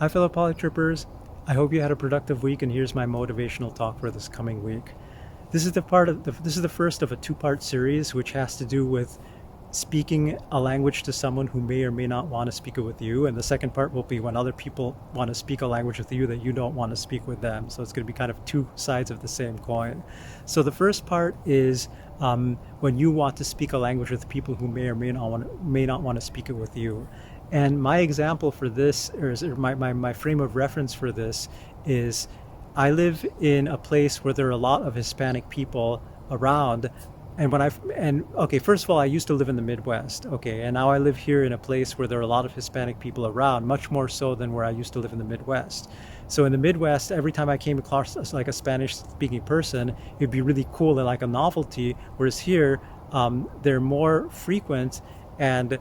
Hi, fellow PolyTrippers. I hope you had a productive week, and here's my motivational talk for this coming week. This is the first of a two-part series, which has to do with speaking a language to someone who may or may not want to speak it with you, and the second part will be when other people want to speak a language with you that you don't want to speak with them. So it's going to be kind of two sides of the same coin. So the first part is when you want to speak a language with people who may or may not want to speak it with you. And my example for this, or my frame of reference for this, is I live in a place where there are a lot of Hispanic people around. Okay, first of all, I used to live in the Midwest, okay, and now I live here in a place where there are a lot of Hispanic people around, much more so than where I used to live in the Midwest. So in the Midwest, every time I came across like a Spanish-speaking person, it'd be really cool and like a novelty, whereas here, they're more frequent. And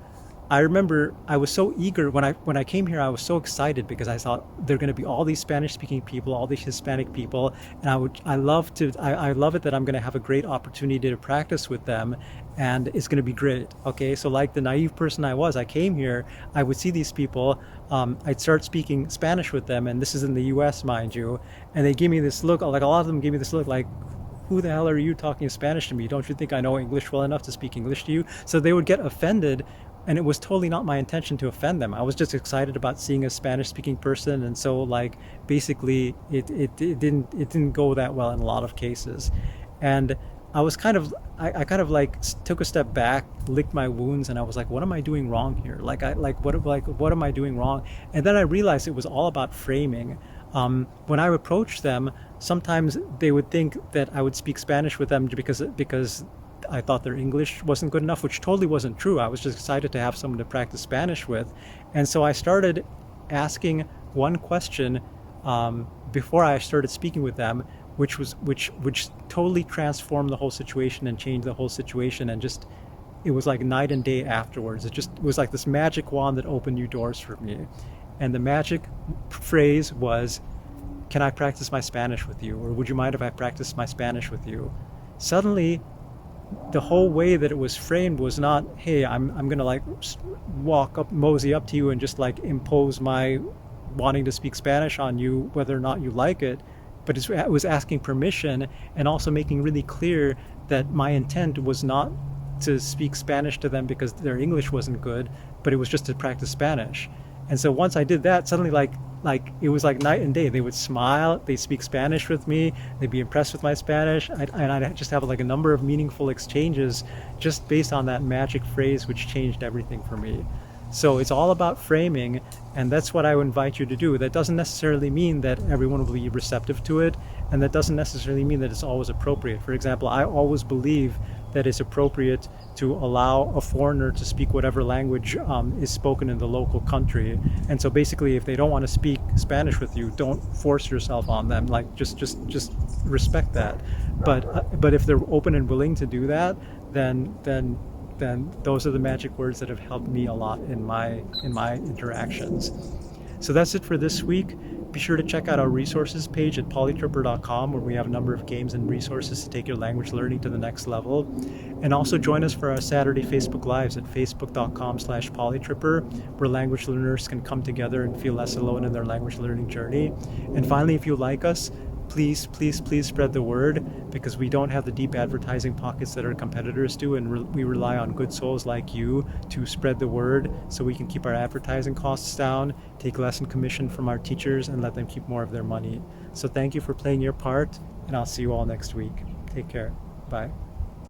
I remember I was so eager when I came here. I was so excited because I thought there are going to be all these Spanish-speaking people, all these Hispanic people, and I love it that I'm going to have a great opportunity to practice with them, and it's going to be great. Okay, so like the naive person I was, I came here. I would see these people. I'd start speaking Spanish with them, and this is in the U.S., mind you, and they give me this look. Like a lot of them give me this look, like, who the hell are you talking Spanish to me? Don't you think I know English well enough to speak English to you? So they would get offended, and it was totally not my intention to offend them. I was just excited about seeing a Spanish speaking person, and so like basically it didn't go that well in a lot of cases. And I kind of like took a step back, licked my wounds, and I was like, what am I doing wrong here? What am I doing wrong? And then I realized it was all about framing. When I approached them, sometimes they would think that I would speak Spanish with them because I thought their English wasn't good enough, which totally wasn't true. I was just excited to have someone to practice Spanish with. And so I started asking one question before I started speaking with them, which totally transformed the whole situation and changed the whole situation. And just, it was like night and day afterwards. It was like this magic wand that opened new doors for me. And the magic phrase was, can I practice my Spanish with you? Or would you mind if I practice my Spanish with you? Suddenly, the whole way that it was framed was not, hey, I'm gonna like mosey up to you and just like impose my wanting to speak Spanish on you, whether or not you like it. But it was asking permission, and also making really clear that my intent was not to speak Spanish to them because their English wasn't good, but it was just to practice Spanish. And so once I did that, suddenly like it was like night and day. They would smile, they'd speak Spanish with me, they'd be impressed with my Spanish, and I'd just have like a number of meaningful exchanges just based on that magic phrase, which changed everything for me. So it's all about framing, and that's what I would invite you to do. That doesn't necessarily mean that everyone will be receptive to it, and that doesn't necessarily mean that it's always appropriate. For example, I always believe that it's appropriate to allow a foreigner to speak whatever language is spoken in the local country. And so basically, if they don't want to speak Spanish with you, don't force yourself on them. Like just respect that. But if they're open and willing to do that, then those are the magic words that have helped me a lot in my interactions. So that's it for this week. Be sure to check out our resources page at polytripper.com, where we have a number of games and resources to take your language learning to the next level. And also join us for our Saturday Facebook Lives at facebook.com/polytripper, where language learners can come together and feel less alone in their language learning journey. And finally, if you like us, please spread the word, because we don't have the deep advertising pockets that our competitors do, and we rely on good souls like you to spread the word so we can keep our advertising costs down, take less in commission from our teachers, and let them keep more of their money. So thank you for playing your part, and I'll see you all next week. Take care. Bye.